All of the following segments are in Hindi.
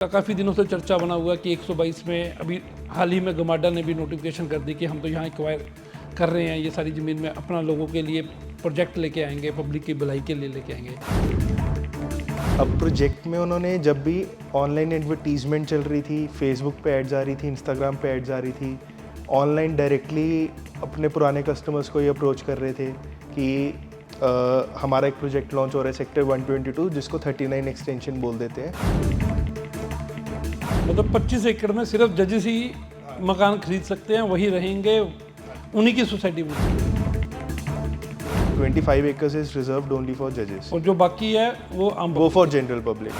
काफ़ी दिनों से चर्चा बना हुआ कि 122 में अभी हाल ही में गमाडा ने भी नोटिफिकेशन कर दी कि हम तो यहाँ एक्वायर कर रहे हैं ये सारी ज़मीन में अपना लोगों के लिए प्रोजेक्ट लेके आएंगे, पब्लिक की भलाई के लिए लेके आएंगे। अब प्रोजेक्ट में उन्होंने जब भी ऑनलाइन एडवर्टीजमेंट चल रही थी, फेसबुक पे एड्स आ रही थी, इंस्टाग्राम पे एड्स आ रही थी, ऑनलाइन डायरेक्टली अपने पुराने कस्टमर्स को ये अप्रोच कर रहे थे कि हमारा एक प्रोजेक्ट लॉन्च हो रहा है सेक्टर 122 जिसको 39 एक्सटेंशन बोल देते हैं। मतलब 25 एकड़ में सिर्फ जजेस ही मकान खरीद सकते हैं, वही रहेंगे, उन्हीं की सोसाइटी में। 25 acres is reserved only for judges. और जो बाकी है वो आम Go for general public.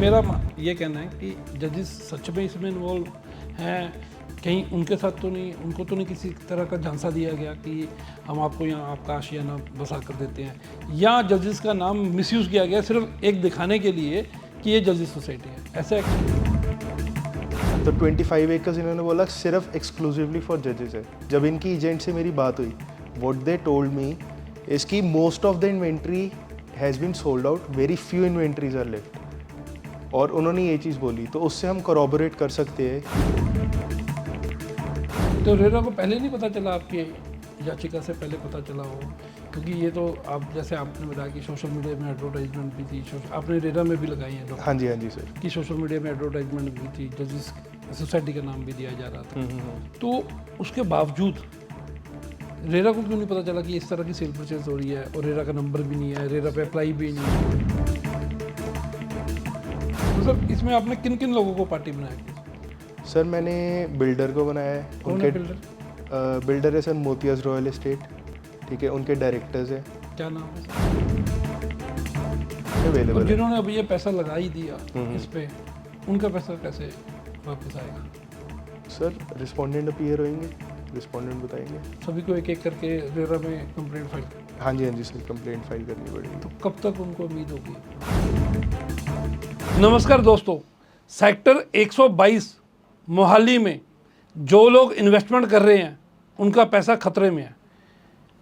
मेरा ये कहना है कि जजेस सच में इसमें इन्वॉल्व हैं, कहीं उनके साथ तो नहीं, उनको तो नहीं किसी तरह का झांसा दिया गया कि हम आपको यहाँ आपका आशियाना बसा कर देते हैं, या जजेस का नाम मिसयूज़ किया गया सिर्फ एक दिखाने के लिए कि ये जजेस सोसाइटी है, ऐसा है। तो 25 एकर्स इन्होंने बोला सिर्फ एक्सक्लूसिवली फॉर जजेस है। जब इनकी एजेंट से मेरी बात हुई, what they told me is कि most of the inventory has been sold out, very few inventories are left. और उन्होंने ये चीज़ बोली, तो उससे हम कॉरबोरेट कर सकते हैं। तो रेरा को पहले नहीं पता चला, आपकी याचिका से पहले पता चला हो? क्योंकि ये तो आप जैसे आपने बताया कि सोशल मीडिया में एडवर्टाइजमेंट भी थी, आपने रेरा में भी लगाई है हाँ जी सर, कि सोशल मीडिया में एडवर्टाइजमेंट भी थी, जजेस सोसाइटी का नाम भी दिया जा रहा था। तो उसके बावजूद रेरा को क्यों नहीं पता चला कि इस तरह की सेल परचेज हो रही है, और रेरा का नंबर भी नहीं है, रेरा पे अप्लाई भी नहीं है? मतलब इसमें आपने किन किन लोगों को पार्टी बनाया? सर मैंने बिल्डर को बनाया है। उनके बिल्डर है सर मोतियाज रॉयल एस्टेट, ठीक है, उनके डायरेक्टर्स है। क्या नाम है? अवेलेबल। जिन्होंने अभी ये पैसा लगा ही दिया इस पे, उनका पैसा कैसे वापस आएगा? सर रिस्पोंडेंट अपीयर होंगे, रिस्पोंडेंट बताएंगे। सभी को एक एक करके रेरा में कंप्लेंट फाइल? हाँ जी सर, कंप्लेंट फाइल करनी पड़ेगी। तो कब तक उनको उम्मीद होगी? नमस्कार दोस्तों, सेक्टर 122 मोहाली में जो लोग इन्वेस्टमेंट कर रहे हैं उनका पैसा खतरे में है।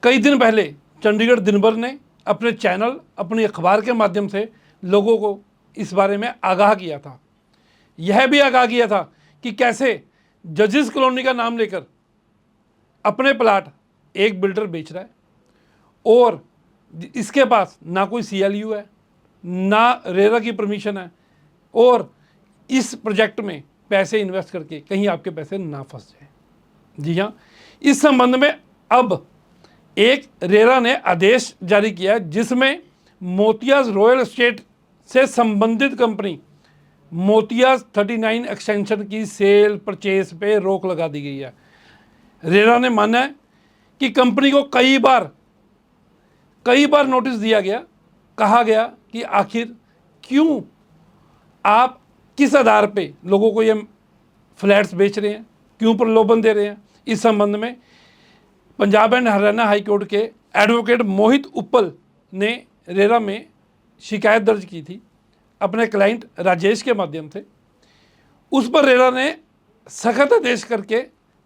कई दिन पहले चंडीगढ़ दिनभर ने अपने चैनल, अपनी अखबार के माध्यम से लोगों को इस बारे में आगाह किया था। यह भी आगाह किया था कि कैसे जजेस कॉलोनी का नाम लेकर अपने प्लाट एक बिल्डर बेच रहा है, और इसके पास ना कोई CLU है, ना रेरा की परमिशन है, और इस प्रोजेक्ट में पैसे इन्वेस्ट करके कहीं आपके पैसे ना फंस जाए। जी हाँ, इस संबंध में अब एक रेरा ने आदेश जारी किया जिसमें मोतियाज रॉयल एस्टेट से संबंधित कंपनी मोतियाज 39 एक्सटेंशन की सेल परचेज पे रोक लगा दी गई है। रेरा ने माना है कि कंपनी को कई बार नोटिस दिया गया, कहा गया कि आखिर क्यों आप किस आधार पे लोगों को ये फ्लैट्स बेच रहे हैं, क्यों प्रलोभन दे रहे हैं। इस संबंध में Punjab and Haryana high court के एडवोकेट मोहित उप्पल ने रेरा में शिकायत दर्ज की थी अपने क्लाइंट राजेश के माध्यम से। उस पर रेरा ने सख्त आदेश करके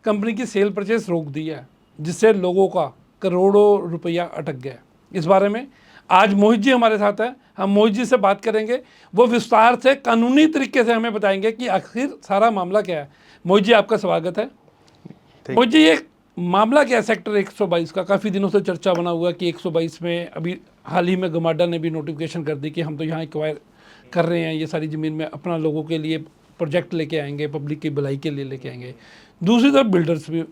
कंपनी की सेल परचेज रोक दी है, जिससे लोगों का करोड़ों रुपया अटक गया। इस बारे में आज मोहित जी हमारे साथ हैं, हम मोहित जी से बात करेंगे। वो विस्तार से कानूनी तरीके से हमें बताएंगे कि आखिर सारा मामला क्या है। मोहित जी, आपका स्वागत है। मोहित जी, ये मामला क्या है सेक्टर 122 का? काफ़ी दिनों से चर्चा बना हुआ कि 122 में अभी हाल ही में गमाडा ने भी नोटिफिकेशन कर दी कि हम तो यहाँ एक्वायर कर रहे हैं ये सारी ज़मीन में अपना लोगों के लिए प्रोजेक्ट लेके आएंगे, पब्लिक की भलाई के लिए लेके आएंगे। दूसरी तरफ बिल्डर्स भी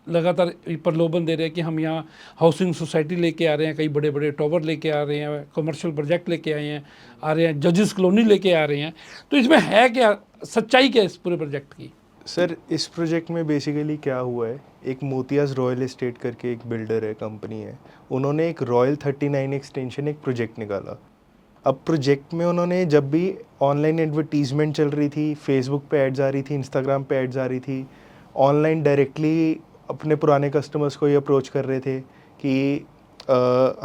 लगातार प्रलोभन दे रहे हैं कि हम यहाँ हाउसिंग सोसाइटी लेके आ रहे हैं, कई बड़े बड़े टावर लेके आ रहे हैं, कमर्शियल प्रोजेक्ट लेके आ रहे हैं, जजेस कॉलोनी लेके आ रहे हैं। तो इसमें है क्या, सच्चाई क्या है इस पूरे प्रोजेक्ट की? सर इस प्रोजेक्ट में बेसिकली क्या हुआ है, एक मोतियाज रॉयल एस्टेट करके एक बिल्डर है, कंपनी है, उन्होंने एक रॉयल 39 एक्सटेंशन एक प्रोजेक्ट निकाला। अब प्रोजेक्ट में उन्होंने जब भी ऑनलाइन एडवर्टीजमेंट चल रही थी, फेसबुक पे एड्स आ रही थी, इंस्टाग्राम पे एड्स आ रही थी, ऑनलाइन डायरेक्टली अपने पुराने कस्टमर्स को ये अप्रोच कर रहे थे कि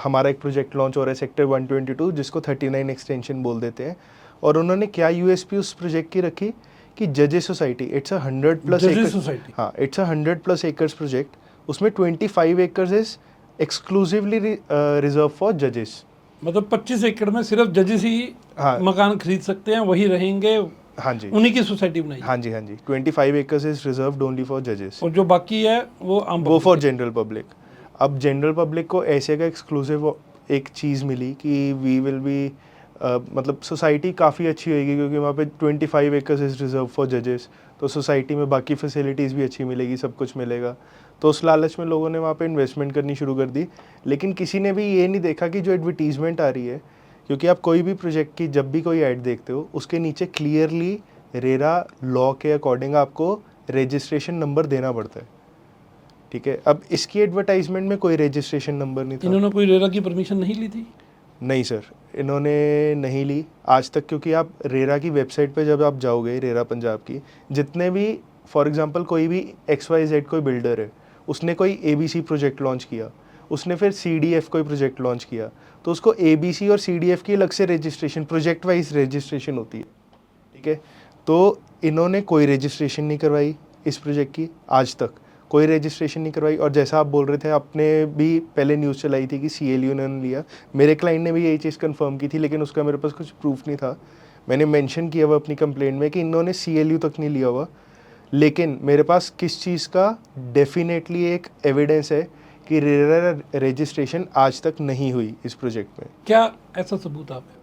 हमारा एक प्रोजेक्ट लॉन्च हो रहा है सेक्टर 122 जिसको 39 एक्सटेंशन बोल देते हैं। और उन्होंने क्या USP उस प्रोजेक्ट की रखी कि जजेस सोसाइटी, इट्स अ 100+ एकर्स, हाँ इट्स अ 100+ एकर्स प्रोजेक्ट। उसमें 25 acres is exclusively reserve for जजेस। मतलब 25 एकड़ में सिर्फ जजेस ही हाँ। मकान खरीद सकते हैं, वही रहेंगे, हाँ जी, उन्हीं की सोसाइटी बनाई है। हाँ जी, हाँ जी। 25 acres is reserved only for जजेस, और जो बाकी है वो आम वो public फॉर है। General public. अब जनरल पब्लिक को ऐसे का एक्सक्लूसिव एक चीज़ मिली कि वी विल बी मतलब सोसाइटी काफ़ी अच्छी होगी, क्योंकि वहाँ पे 25 एकर्स इज़ रिजर्व फॉर जजेस, तो सोसाइटी में बाकी फैसिलिटीज़ भी अच्छी मिलेगी, सब कुछ मिलेगा। तो उस लालच में लोगों ने वहाँ पे इन्वेस्टमेंट करनी शुरू कर दी। लेकिन किसी ने भी ये नहीं देखा कि जो एडवर्टीज़मेंट आ रही है, क्योंकि आप कोई भी प्रोजेक्ट की जब भी कोई ऐड देखते हो, उसके नीचे क्लियरली रेरा लॉ के अकॉर्डिंग आपको रजिस्ट्रेशन नंबर देना पड़ता है, ठीक है। अब इसकी एडवर्टाइजमेंट में कोई रजिस्ट्रेशन नंबर नहीं था। इन्होंने कोई रेरा की परमिशन नहीं ली थी? नहीं सर, इन्होंने नहीं ली आज तक, क्योंकि आप रेरा की वेबसाइट पे जब आप जाओगे, रेरा पंजाब की, जितने भी फॉर एग्जांपल कोई भी XYZ कोई बिल्डर है, उसने कोई ABC प्रोजेक्ट लॉन्च किया, उसने फिर CDF कोई प्रोजेक्ट लॉन्च किया, तो उसको ABC और CDF की अलग से रजिस्ट्रेशन, प्रोजेक्ट वाइज रजिस्ट्रेशन होती है, ठीक है। तो इन्होंने कोई रजिस्ट्रेशन नहीं करवाई इस प्रोजेक्ट की, आज तक कोई रजिस्ट्रेशन नहीं करवाई। और जैसा आप बोल रहे थे, आपने भी पहले न्यूज़ चलाई थी कि CLU ने लिया, मेरे क्लाइंट ने भी यही चीज़ कंफर्म की थी, लेकिन उसका मेरे पास कुछ प्रूफ नहीं था। मैंने मेंशन किया हुआ अपनी कंप्लेंट में कि इन्होंने CLU तक नहीं लिया हुआ, लेकिन मेरे पास किस चीज़ का डेफिनेटली एक एविडेंस है कि रेरा रजिस्ट्रेशन आज तक नहीं हुई इस प्रोजेक्ट में। क्या ऐसा सबूत आप है?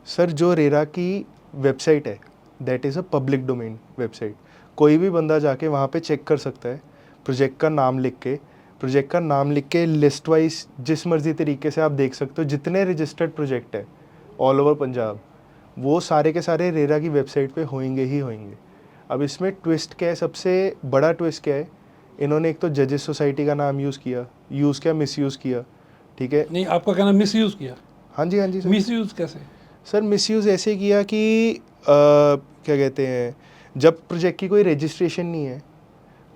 सर, जो रेरा की वेबसाइट है, that is a public domain website, कोई भी बंदा जाके वहाँ पे चेक कर सकता है। प्रोजेक्ट का नाम लिख के लिस्ट वाइज जिस मर्जी तरीके से आप देख सकते हो, जितने रजिस्टर्ड प्रोजेक्ट है ऑल ओवर पंजाब, वो सारे के सारे रेरा की वेबसाइट पे होंगे ही होंगे। अब इसमें ट्विस्ट क्या है, सबसे बड़ा ट्विस्ट क्या है, इन्होंने एक तो जजेस सोसाइटी का नाम यूज़ किया, मिसयूज़ किया, ठीक है। नहीं, आपका कहना मिसयूज किया? हाँ जी, हाँ जी सर। मिसयूज कैसे? सर, मिसयूज़ ऐसे किया कि क्या कहते हैं, जब प्रोजेक्ट की कोई रजिस्ट्रेशन नहीं है,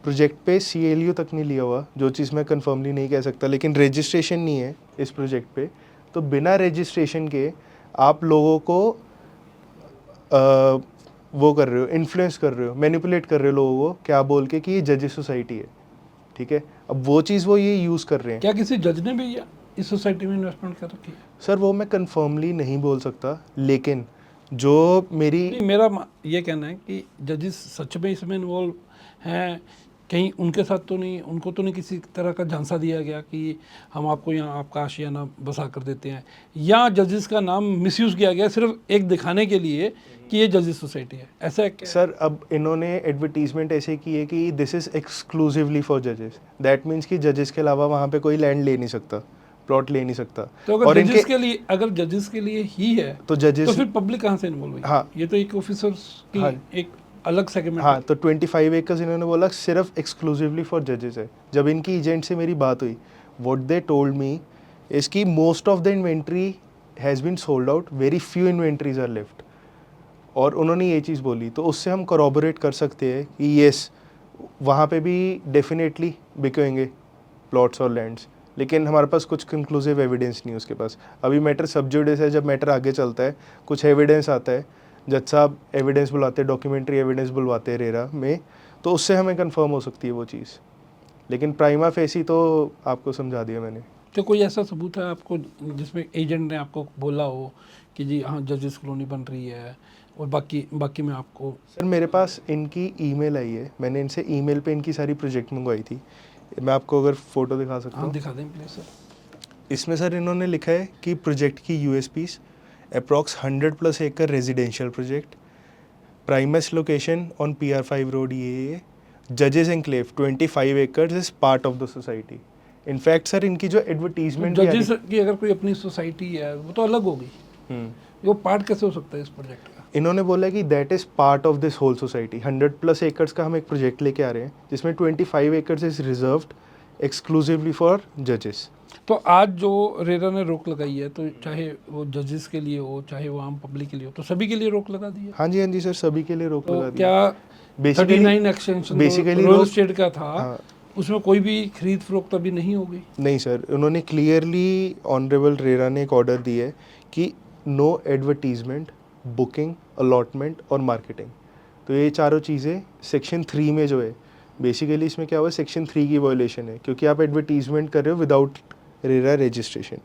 प्रोजेक्ट पे CLU तक नहीं लिया हुआ, जो चीज़ मैं कंफर्मली नहीं कह सकता, लेकिन रजिस्ट्रेशन नहीं है इस प्रोजेक्ट पे, तो बिना रजिस्ट्रेशन के आप लोगों को वो कर रहे हो, इन्फ्लुएंस कर रहे हो, मैनिपुलेट कर रहे हो लोगों को क्या बोल के कि ये जजेस सोसाइटी है, ठीक है। अब वो चीज़ वो ये यूज़ कर रहे हैं। क्या किसी जज ने भी इस सोसाइटी में इन्वेस्टमेंट कर रखी है? सर, वो मैं कंफर्मली नहीं बोल सकता, लेकिन जो मेरी नहीं, मेरा ये कहना है कि जजेस सच में इसमें इन्वॉल्व हैं, कहीं उनके साथ तो नहीं, उनको तो नहीं किसी तरह का झांसा दिया गया कि हम आपको यहाँ आपका आशियाना बसा कर देते हैं, या जजेस का नाम मिसयूज़ किया गया सिर्फ एक दिखाने के लिए कि ये जजेस सोसाइटी है, ऐसा है क्या? सर, अब इन्होंने एडवर्टीजमेंट ऐसे की है कि दिस इज़ एक्सक्लूसिवली फॉर जजेस, दैट मीन्स कि जजेस के अलावा वहाँ पे कोई लैंड ले नहीं सकता, प्लॉट ले नहीं सकता। तो और अगर जजेस के लिए ही है तो जजेस, तो फिर पब्लिक कहाँ से इन्वॉल्व हुई? हाँ, ये तो एक ऑफिसर्स की हाँ, एक अलग सेगमेंट हाँ, तो 25 एकर्स इन्होंने बोला सिर्फ एक्सक्लूसिवली फॉर जजेस है। जब इनकी एजेंट से मेरी बात हुई, what they told me is कि most of the inventory has been sold out, very few inventories are left. और उन्होंने ये चीज़ बोली, तो उससे हम कॉरोबोरेट कर सकते हैं कि येस, वहाँ पे भी डेफिनेटली बिकेंगे प्लॉट्स और लैंड्स, लेकिन हमारे पास कुछ कंक्लूसिव एविडेंस नहीं है उसके पास। अभी मैटर सब जुडिस है, जब मैटर आगे चलता है, कुछ एविडेंस आता है, जज साहब एविडेंस बुलाते हैं, डॉक्यूमेंट्री एविडेंस बुलवाते हैं रेरा में, तो उससे हमें कंफर्म हो सकती है वो चीज़, लेकिन प्राइमा फेसी तो आपको समझा दिया मैंने। तो कोई ऐसा सबूत है आपको जिसमें एजेंट ने आपको बोला हो कि जी हाँ जजेस कॉलोनी बन रही है, और बाकी में आपको? सर, मेरे पास इनकी ईमेल आई है, मैंने इनसे ईमेल पे इनकी सारी प्रोजेक्ट मंगवाई थी, मैं आपको अगर फ़ोटो दिखा सकता हाँ हूँ। दिखा दें प्लीज़ सर। इसमें सर इन्होंने लिखा है कि प्रोजेक्ट की USPs, अप्रॉक्स 100+ एकड़ residential project, Primus location on PR5 road, ये जजेस enclave 25 acres is part of the society. In fact sir, इनकी जो एडवर्टीजमेंट जजेस की अगर कोई अपनी सोसाइटी है वो तो अलग होगी, वो पार्ट कैसे हो सकता है इस प्रोजेक्ट का? इन्होंने बोला कि that is part of this whole society. 100+ acres का हम एक प्रोजेक्ट लेके आ रहे हैं, जिसमें 25 acres is reserved exclusively for जजेस। तो आज जो रेरा ने रोक लगाई है, तो चाहे वो जजेस के लिए हो, चाहे वो आम पब्लिक के लिए हो, तो सभी के लिए रोक लगा दी है? हाँ जी, हाँ जी सर, सभी के लिए रोक तो लगा दी। क्या basically 39 extension basically royal state का था, हाँ, उसमें कोई भी खरीद फरोख्त अभी नहीं होगी? नहीं सर, उन्होंने क्लियरली ऑनरेबल रेरा ने एक ऑर्डर दिया है कि नो एडवर्टीजमेंट, बुकिंग, अलॉटमेंट और मार्केटिंग। तो ये चारों चीज़ें सेक्शन 3 में जो है, बेसिकली इसमें क्या हुआ है, सेक्शन 3 की वायलेशन है, क्योंकि आप एडवर्टीजमेंट कर रहे हो विदाउट रेरा रजिस्ट्रेशन।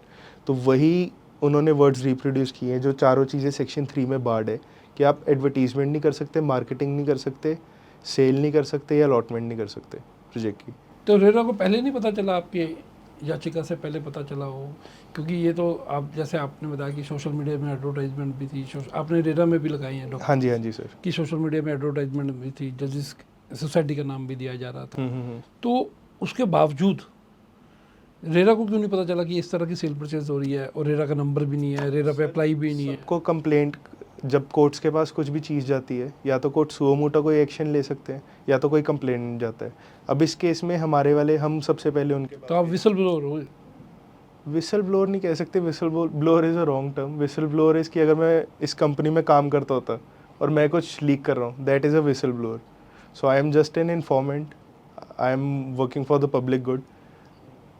तो वही उन्होंने वर्ड्स रिप्रोड्यूस किए हैं जो चारों चीज़ें सेक्शन 3 में बार्ड है कि आप एडवर्टीजमेंट नहीं कर सकते, मार्केटिंग नहीं कर सकते, सेल नहीं कर सकते या अलॉटमेंट नहीं कर सकते प्रोजेक्ट की। तो रेरा को पहले नहीं पता चला, आपके याचिका से पहले पता चला हो? क्योंकि ये तो आप जैसे आपने बताया कि सोशल मीडिया में एडवर्टाइजमेंट भी थी, आपने रेरा में भी लगाई है हाँ जी सर। कि सोशल मीडिया में एडवर्टाइजमेंट भी थी, जजिस सोसाइटी का नाम भी दिया जा रहा था। तो उसके बावजूद रेरा को क्यों नहीं पता चला कि इस तरह की सेल परचेज हो रही है और रेरा का नंबर भी नहीं है, रेरा पे अप्लाई भी नहीं है? को कंप्लेंट, जब कोर्ट्स के पास कुछ भी चीज़ जाती है या तो कोर्ट सुओ मोटो कोई एक्शन ले सकते हैं या तो कोई कंप्लेंट जाता है। अब इस केस में हमारे वाले हम सबसे पहले उनके तो आप विसल ब्लोअर हो? विसल ब्लोअर नहीं कह सकते, whistle blower is a wrong term. Whistle blower is कि अगर मैं इस कंपनी में काम करता होता और मैं कुछ लीक कर रहा हूँ, that is a whistle blower. So I am just an informant, I am working for the public good.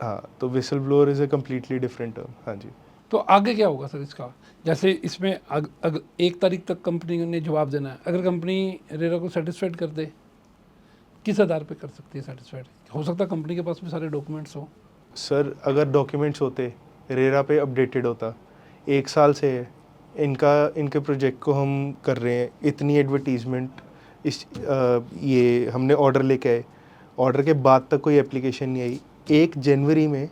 हाँ, तो whistle blower is a completely different term. हाँ जी। तो आगे क्या होगा सर इसका? जैसे इसमें 1 तारीख तक कंपनी ने जवाब देना है, अगर कंपनी रेरा को सेटिस्फाइड कर दे, किस आधार पे कर सकती है सेटिस्फाइड? हो सकता है कंपनी के पास भी सारे डॉक्यूमेंट्स हो। सर अगर डॉक्यूमेंट्स होते, रेरा पे अपडेटेड होता, 1 साल से इनके प्रोजेक्ट को हम कर रहे हैं, इतनी एडवर्टीजमेंट ये हमने ऑर्डर लेके आए, ऑर्डर के बाद तक कोई एप्लीकेशन नहीं आई। 1 जनवरी में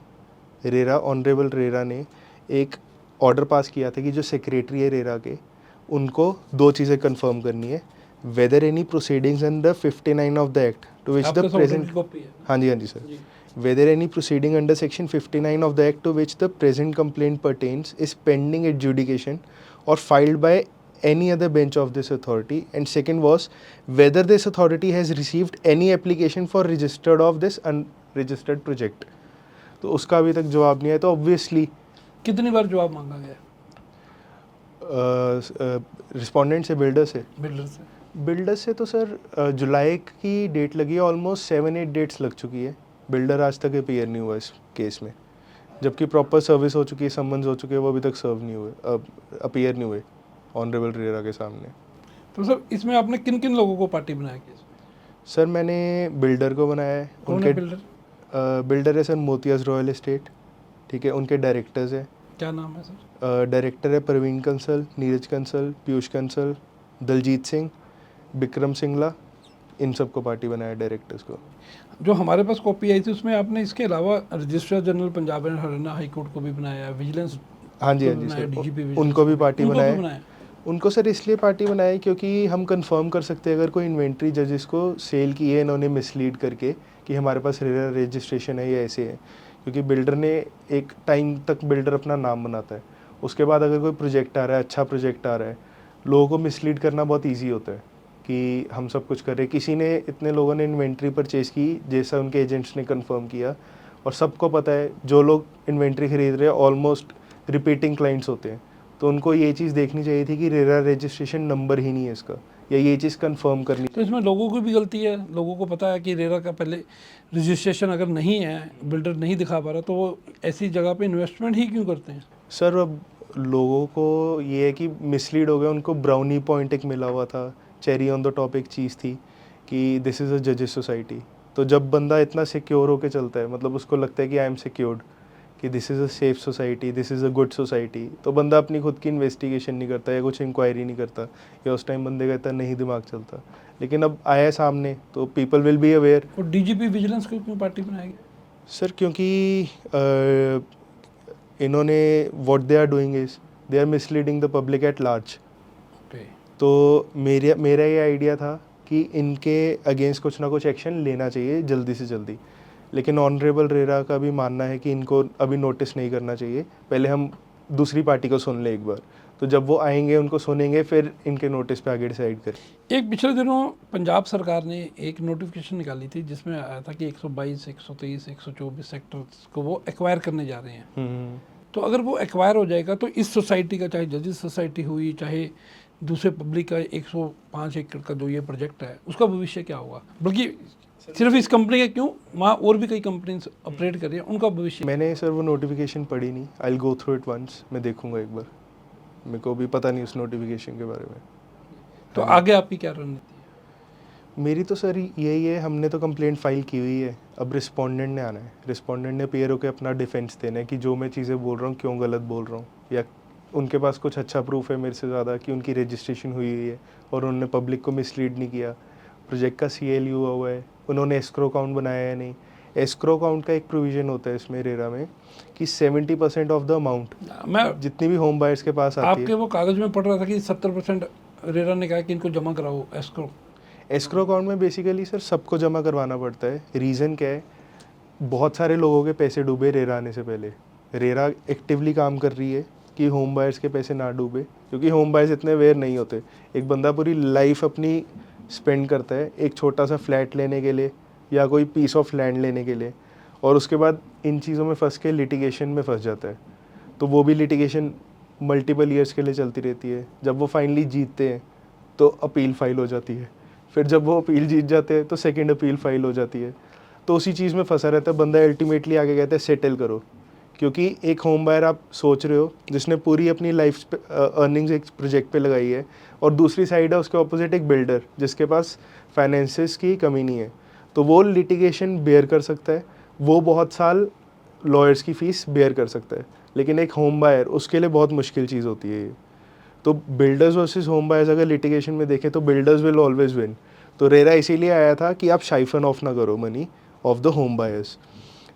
ऑनरेबल रेरा ने एक ऑर्डर पास किया था कि जो सेक्रेटरी है रेरा के, उनको 2 चीज़ें कंफर्म करनी है, whether any proceedings under 59 of the act to which the present. हाँ जी sir. Whether any proceeding under section 59 of the act to which the present complaint pertains is pending adjudication or filed by any other bench of this authority, and second was whether this authority has received any application for registered of this unregistered project। तो उसका अभी तक जवाब नहीं आया। तो ऑब्वियसली कितनी बार जवाब मांगा गया? रिस्पोंडेंट से, बिल्डर से तो सर जुलाई की डेट लगी है, ऑलमोस्ट 7-8 डेट्स लग चुकी है। बिल्डर आज तक अपीयर नहीं हुआ इस केस में, जबकि प्रॉपर सर्विस हो चुकी है, समन्स हो चुके हैं, वो अभी तक सर्व नहीं हुए, अपीयर नहीं हुए ऑनरेबल रेरा के सामने। तो सर इसमें आपने किन किन लोगों को पार्टी बनाया केस में? सर मैंने बिल्डर को बनाया है। उनके बिल्डर है सर मोतियाज रॉयल एस्टेट, ठीक है। उनके डायरेक्टर्स है, क्या नाम है सर? डायरेक्टर है प्रवीण कंसल, नीरज कंसल, पीयूष कंसल, दलजीत सिंह, विक्रम सिंगला, इन सबको पार्टी बनाया डायरेक्टर्स को। जो हमारे पास कॉपी आई थी उसमें आपने इसके अलावा registrar general Punjab and Haryana high court को भी बनाया, विजिलेंस हाँ जी सर, उनको भी पार्टी बनाया। उनको सर इसलिए पार्टी बनाई क्योंकि हम कंफर्म कर सकते हैं अगर कोई इन्वेंट्री जजेस को सेल की है इन्होंने मिसलीड करके कि हमारे पास रेरा रजिस्ट्रेशन है या ऐसे है, क्योंकि बिल्डर ने एक टाइम तक बिल्डर अपना नाम बनाता है, उसके बाद अगर कोई प्रोजेक्ट आ रहा है, अच्छा प्रोजेक्ट आ रहा है, लोगों को मिसलीड करना बहुत ईजी होता है कि हम सब कुछ कर रहे हैं। किसी ने, इतने लोगों ने इन्वेंट्री परचेज़ की जैसा उनके एजेंट्स ने कंफर्म किया, और सबको पता है जो लोग इन्वेंट्री खरीद रहे हैं ऑलमोस्ट रिपीटिंग क्लाइंट्स होते हैं, तो उनको ये चीज़ देखनी चाहिए थी कि रेरा रजिस्ट्रेशन नंबर ही नहीं है इसका, या ये चीज़ कंफर्म करनी। तो इसमें लोगों की भी गलती है, लोगों को पता है कि रेरा का पहले रजिस्ट्रेशन अगर नहीं है, बिल्डर नहीं दिखा पा रहा, तो वो ऐसी जगह पे इन्वेस्टमेंट ही क्यों करते हैं? सर अब लोगों को ये है कि मिसलीड हो गया, उनको ब्राउनी पॉइंट एक मिला हुआ था, चेरी ऑन द टॉप एक चीज़ थी कि दिस इज़ अ जजेस सोसाइटी। तो जब बंदा इतना सिक्योर होकर चलता है, मतलब उसको लगता है कि आई एम सिक्योर्ड, कि this is a safe society, this is a good society, तो बंदा अपनी खुद की इन्वेस्टिगेशन नहीं करता या कुछ इंक्वायरी नहीं करता, या उस टाइम बंदे का इतना नहीं दिमाग चलता। लेकिन अब आया सामने तो पीपल विल बी अवेयर। और डीजीपी विजिलेंस को क्यों पार्टी बनाएगी? सर क्योंकि इन्होंने what they are doing is they are misleading the public at large. तो मेरा ये आइडिया था कि इनके अगेंस्ट कुछ ना कुछ एक्शन लेना चाहिए जल्दी से जल्दी, लेकिन ऑनरेबल रेरा का भी मानना है कि इनको अभी नोटिस नहीं करना चाहिए, पहले हम दूसरी पार्टी को सुन लें एक बार, तो जब वो आएंगे उनको सुनेंगे फिर इनके नोटिस पे आगे डिसाइड करें। एक पिछले दिनों पंजाब सरकार ने एक नोटिफिकेशन निकाली थी जिसमें आया था कि 122, 123, 124 सेक्टर्स को वो एक्वायर करने जा रहे हैं। तो अगर वो एक्वायर हो जाएगा तो इस सोसाइटी का, चाहे जजेस सोसाइटी हुई, चाहे दूसरे पब्लिक का 105 एकड़ का जो ये प्रोजेक्ट है, उसका भविष्य क्या होगा? बल्कि सिर्फ इस कंपनी का क्यों, वहाँ और भी कई कंपनीज ऑपरेट कर रही हैं, उनका भविष्य। मैंने सर वो नोटिफिकेशन पढ़ी नहीं, I will go through it once, मैं देखूंगा एक बार, मेरे को भी पता नहीं उस नोटिफिकेशन के बारे में। तो आगे आपकी क्या रणनीति है? मेरी तो सर यही है, हमने तो कंप्लेंट फाइल की हुई है, अब रिस्पोंडेंट ने आना है, रिस्पोंडेंट ने अपीयर होकर अपना डिफेंस देना है कि जो मैं चीज़ें बोल रहा हूँ क्यों गलत बोल रहा हूँ, या उनके पास कुछ अच्छा प्रूफ है मेरे से ज़्यादा कि उनकी रजिस्ट्रेशन हुई हुई है और उन्होंने पब्लिक को मिसलीड नहीं किया, प्रोजेक्ट का CL हुआ हुआ है, उन्होंने एस्क्रो अकाउंट बनाया है नहीं। एस्क्रो अकाउंट का एक प्रोविज़न होता है इसमें रेरा में कि 70% ऑफ द अमाउंट मैं जितनी भी होम बायर्स के पास आती आपके है। वो कागज़ में पढ़ रहा था कि 70% रेरा ने कहा कि इनको जमा कराओ एस्क्रो। एस्क्रो अकाउंट में बेसिकली सर सबको जमा करवाना पड़ता है। रीज़न क्या है, बहुत सारे लोगों के पैसे डूबे रेरा आने से पहले। रेरा एक्टिवली काम कर रही है कि होम बायर्स के पैसे ना डूबे, क्योंकि होम बायर्स इतने अवेयर नहीं होते। एक बंदा पूरी लाइफ अपनी स्पेंड करता है एक छोटा सा फ्लैट लेने के लिए या कोई पीस ऑफ लैंड लेने के लिए, और उसके बाद इन चीज़ों में फंस के लिटिगेशन में फंस जाता है। तो वो भी लिटिगेशन मल्टीपल ईयर्स के लिए चलती रहती है। जब वो फाइनली जीतते हैं तो अपील फाइल हो जाती है, फिर जब वो अपील जीत जाते हैं तो सेकंड अपील फाइल हो जाती है। तो उसी चीज़ में फंसा रहता है बंदा। अल्टीमेटली आगे कहता है सेटल करो, क्योंकि एक होम बायर आप सोच रहे हो जिसने पूरी अपनी लाइफ अर्निंग्स एक प्रोजेक्ट पे लगाई है, और दूसरी साइड है उसके ऑपोजिट एक बिल्डर जिसके पास फाइनेंसेस की कमी नहीं है, तो वो लिटिगेशन बेयर कर सकता है, वो बहुत साल लॉयर्स की फ़ीस बेयर कर सकता है। लेकिन एक होम बायर उसके लिए बहुत मुश्किल चीज़ होती है ये। तो बिल्डर्स वर्सेस होम बायर्स अगर लिटिगेशन में देखें तो बिल्डर्स विल ऑलवेज विन। तो रेरा इसीलिए आया था कि आप शाइफन ऑफ ना करो money of the home buyers.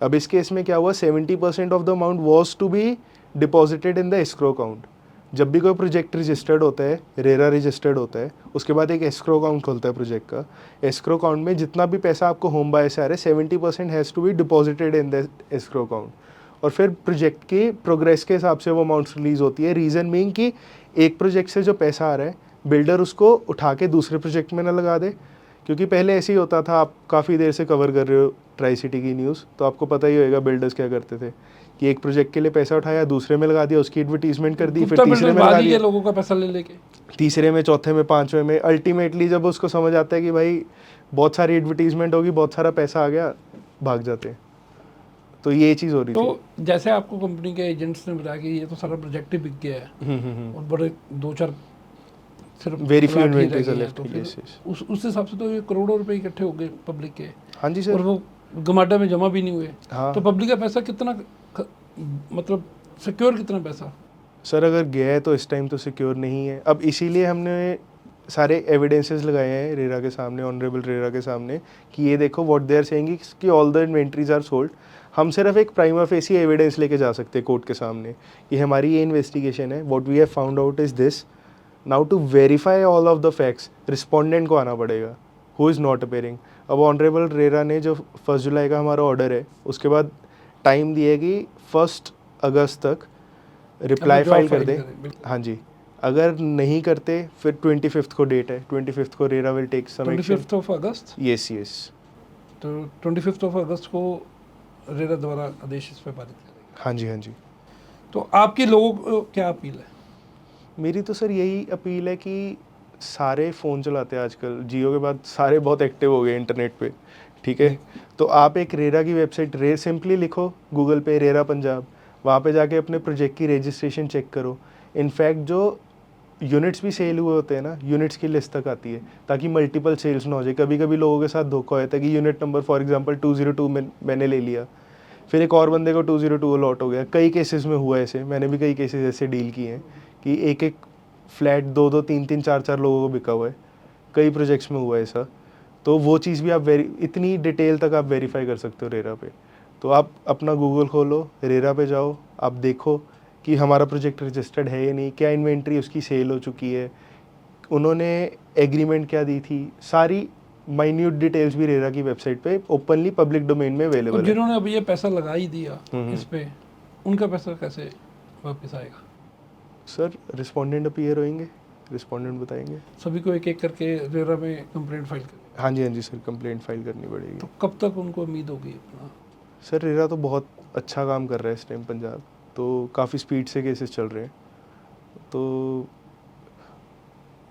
अब इस केस में क्या हुआ, 70% of the amount was to be deposited in the escrow account. जब भी कोई प्रोजेक्ट रजिस्टर्ड होता है, रेरा रजिस्टर्ड होता है, उसके बाद एक एस्क्रो अकाउंट खुलता है प्रोजेक्ट का। एस्क्रो अकाउंट में जितना भी पैसा आपको होम बायर से आ रहा है 70% has to be deposited in the escrow account, और फिर प्रोजेक्ट की प्रोग्रेस के हिसाब से वो अमाउंट्स रिलीज़ होती है। रीज़न बीइंग कि एक प्रोजेक्ट से जो पैसा आ रहा है बिल्डर उसको उठा के दूसरे प्रोजेक्ट में ना लगा दे, क्योंकि पहले ऐसे ही होता था। आप काफ़ी देर से कवर कर रहे हो ट्राई सिटी की न्यूज़, तो आपको पता ही होगा बिल्डर्स क्या करते थे कि एक प्रोजेक्ट के लिए पैसा उठाया, दूसरे में लगा दिया, उसकी एडवर्टीजमेंट कर दी, फिर गुप्ता तीसरे बिल्डर में लगा भाग ही गए दिया, लोगों का पैसा ले लेके। तीसरे में, चौथे में, पाँचवें में। अल्टीमेटली जब उसको समझ आता है कि भाई बहुत सारी एडवर्टीजमेंट होगी, बहुत सारा पैसा आ गया, भाग जाते हैं। तो ये चीज़ हो रही थी। तो जैसे आपको कंपनी के एजेंट्स ने बताया कि ये तो सारा प्रोजेक्ट ही बिक गया है और बड़े 2-4 सिर्फ वेरी फ्यू प्लाट ही रह इन्वेंटरीज गए हैं, लेफ्ट। तो फिर यस यस। उस हिसाब से तो ये करोड़ों रुपए इकट्ठे हो गए पब्लिक के, हाँ जी और सर। वो गमाडा में जमा भी नहीं हुए। हाँ तो पब्लिक का पैसा कितना मतलब सिक्योर कितना पैसा? सर, अगर गया है तो इस टाइम तो सिक्योर नहीं है। अब इसीलिए हमने सारे एविडेंसेस लगाए हैं रेरा के सामने, ऑनरेबल रेरा के सामने, कि ये देखो व्हाट दे आर सेइंग कि all the inventories are sold. हम सिर्फ एक प्राइमा फेसी एविडेंस लेके जा सकते हैं कोर्ट के सामने कि हमारी ये इन्वेस्टिगेशन है, what we have found out is this. Now to verify all of the facts respondent को आना पड़ेगा, हु इज़ नॉट अपेयरिंग। अब ऑनरेबल रेरा ने जो 1 जुलाई का हमारा ऑर्डर है उसके बाद टाइम दिया कि 1 अगस्त तक रिप्लाई जवाब फाइल कर फाइल दें। करें, बिल्कुल। हाँ जी, अगर नहीं करते फिर 25 को डेट है, 25 को RERA will take some action. 25 of August. Yes yes. तो 25 ऑफ अगस्त को रेरा द्वारा आदेश इस पे पारित करेगा। हाँ जी हाँ जी। तो आपकी लोगों को क्या अपील है? मेरी तो सर यही अपील है कि सारे फ़ोन चलाते हैं आजकल, जियो के बाद सारे बहुत एक्टिव हो गए इंटरनेट पे, ठीक है। तो आप एक रेरा की वेबसाइट सिंपली लिखो गूगल पे रेरा पंजाब, वहाँ पे जाके अपने प्रोजेक्ट की रजिस्ट्रेशन चेक करो। इनफैक्ट जो यूनिट्स भी सेल हुए होते हैं ना, यूनिट्स की लिस्ट तक आती है, ताकि मल्टीपल सेल्स ना हो जाए। कभी कभी लोगों के साथ धोखा होता है कि यूनिट नंबर फॉर एग्जांपल 202 मैंने ले लिया, फिर एक और बंदे को 202 अलॉट हो गया। कई केसेस में हुआ ऐसे, मैंने भी कई केसेस ऐसे डील किए हैं कि एक एक फ्लैट 2-2, 3-3, 4-4 लोगों को बिका हुआ है। कई प्रोजेक्ट्स में हुआ है ऐसा। तो वो चीज़ भी आप इतनी डिटेल तक आप वेरीफाई कर सकते हो रेरा पे। तो आप अपना गूगल खोलो, रेरा पे जाओ, आप देखो कि हमारा प्रोजेक्ट रजिस्टर्ड है या नहीं, क्या इन्वेंट्री उसकी सेल हो चुकी है, उन्होंने एग्रीमेंट क्या दी थी, सारी माइन्यूट डिटेल्स भी रेरा की वेबसाइट पे ओपनली पब्लिक डोमेन में और अवेलेबल है। जिन्होंने अभी ये पैसा लगा ही दिया इस पे, उनका पैसा कैसे वापस आएगा? सर रिस्पोंडेंट अपीयर होंगे, रिस्पोंडेंट बताएंगे। सभी को एक एक करके रेरा में कंप्लेंट फाइल करें? हाँ जी सर, कंप्लेंट फाइल करनी पड़ेगी। तो कब तक उनको उम्मीद होगी अपना? सर रेरा तो बहुत अच्छा काम कर रहा है इस टाइम पंजाब, तो काफ़ी स्पीड से केसेस चल रहे हैं। तो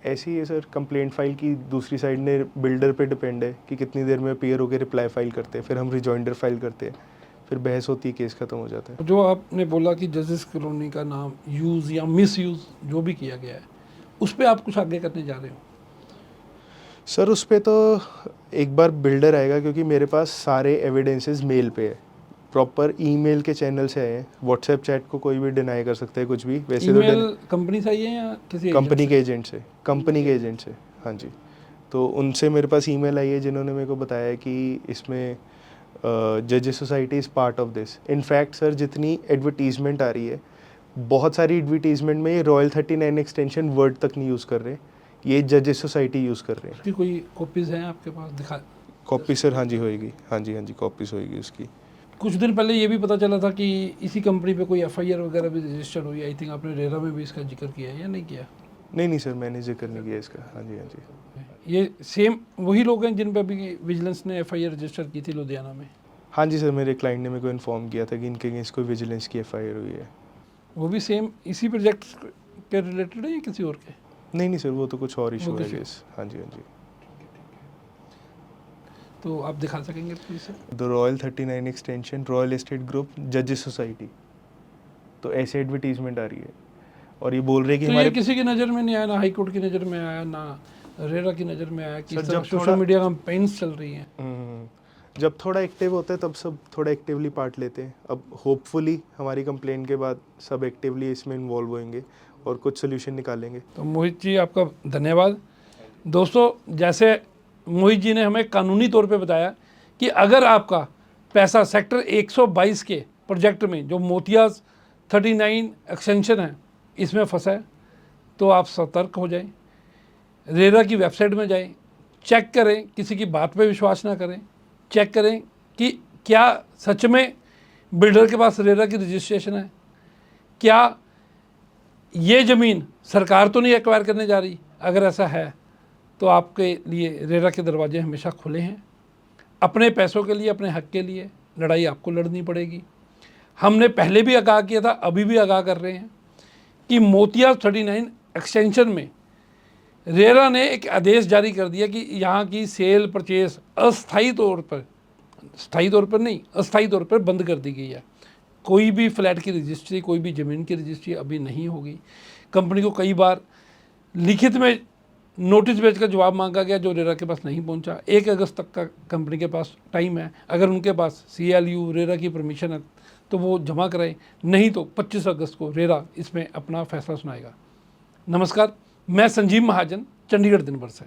ऐसी है सर, कंप्लेंट फाइल की दूसरी साइड ने बिल्डर पे डिपेंड है कि कितनी देर में अपीयर होकर रिप्लाई फाइल करते हैं, फिर हम रिजॉइंडर फाइल करते हैं, फिर बहस होती है, केस ख़त्म हो जाता है। जो आपने बोला कि जजेस कॉलोनी का नाम यूज़ या मिस यूज़ जो भी किया गया है, उस पर आप कुछ आगे करने जा रहे हो? सर उस पे तो एक बार बिल्डर आएगा, क्योंकि मेरे पास सारे एविडेंसेस मेल पे है, प्रॉपर ईमेल के चैनल से आए हैं। व्हाट्सएप चैट को कोई भी डिनाई कर सकता है कुछ भी, वैसे तो ईमेल कंपनी से आई है या किसी कंपनी एजेंट के एजेंट से, कंपनी के एजेंट से, हाँ जी। तो उनसे मेरे पास ईमेल आई है जिन्होंने मेरे को बताया कि इसमें जजेस society is part of this. In fact sir जितनी एडवर्टीजमेंट आ रही है, बहुत सारी एडवर्टीजमेंट में ये रॉयल 39 एक्सटेंशन वर्ड तक नहीं यूज़ कर रहे, ये जजेस सोसाइटी यूज़ कर रहे हैं। की कोई कॉपीज़ हैं आपके पास? दिखा। कॉपी सर हाँ जी होएगी, हाँ जी कॉपीज़ होएगी उसकी। कुछ दिन पहले ये भी पता चला था कि इसी कंपनी पे कोई एफआईआर वगैरह भी रजिस्टर हुई। आई थिंक आपने रेरा में भी इसका जिक्र किया है या नहीं किया? नहीं सर, मैंने जिक्र नहीं किया इसका। हाँ जी। ये सेम वही लोग हैं जिन पे अभी विजिलेंस ने एफआईआर रजिस्टर की थी लुधियाना में? हाँ जी सर, मेरे क्लाइंट ने मेरे को इन्फॉर्म किया था कि इनके अगेंस्ट कोई विजिलेंस की एफआईआर हुई है। वो भी सेम इसी प्रोजेक्ट के रिलेटेड है या किसी और के? नहीं सर, वो तो कुछ और इशू वो है किसी गेस। हाँ जी। तो आप दिखा सकेंगे please sir? The royal 39 extension royal estate group जजेस सोसाइटी, तो ऐसे एडवर्टीजमेंट आ रही है और ये बोल रहे हैं कि तो हमारे ये किसी की नज़र में नहीं आया, ना हाई कोर्ट की नज़र में आया, ना रेरा की नज़र में आया कि सर, इस तरह जब सोशल थोड़ा- मीडिया कैंपेन्स चल रही हैं? जब थोड़ा एक्टिव होते हैं तब सब थोड़ा एक्टिवली पार्ट लेते हैं। अब होपफुली हमारी कंप्लेंट के बाद सब एक्टिवली इसमें इन्वॉल्व होंगे और कुछ सोल्यूशन निकालेंगे। तो मोहित जी आपका धन्यवाद। दोस्तों, जैसे मोहित जी ने हमें कानूनी तौर पे बताया कि अगर आपका पैसा सेक्टर 122 के प्रोजेक्ट में जो मोतियाज 39 एक्सटेंशन है इसमें फंसा है, तो आप सतर्क हो जाएं, रेरा की वेबसाइट में जाएं, चेक करें, किसी की बात पे विश्वास ना करें, चेक करें कि क्या सच में बिल्डर के पास रेरा की रजिस्ट्रेशन है, क्या ये ज़मीन सरकार तो नहीं एक्वायर करने जा रही। अगर ऐसा है तो आपके लिए रेरा के दरवाजे हमेशा खुले हैं। अपने पैसों के लिए, अपने हक के लिए लड़ाई आपको लड़नी पड़ेगी। हमने पहले भी आगाह किया था, अभी भी आगाह कर रहे हैं कि मोतिया 39 एक्सटेंशन में रेरा ने एक आदेश जारी कर दिया कि यहाँ की सेल परचेस अस्थायी तौर पर, स्थायी तौर पर नहीं, अस्थायी तौर पर बंद कर दी गई है। कोई भी फ्लैट की रजिस्ट्री, कोई भी ज़मीन की रजिस्ट्री अभी नहीं होगी। कंपनी को कई बार लिखित में नोटिस भेजकर जवाब मांगा गया जो रेरा के पास नहीं पहुंचा। 1 अगस्त तक का कंपनी के पास टाइम है। अगर उनके पास CLU रेरा की परमिशन है तो वो जमा कराएं, नहीं तो 25 अगस्त को रेरा इसमें अपना फैसला सुनाएगा। नमस्कार, मैं संजीव महाजन, चंडीगढ़ दिन भर से।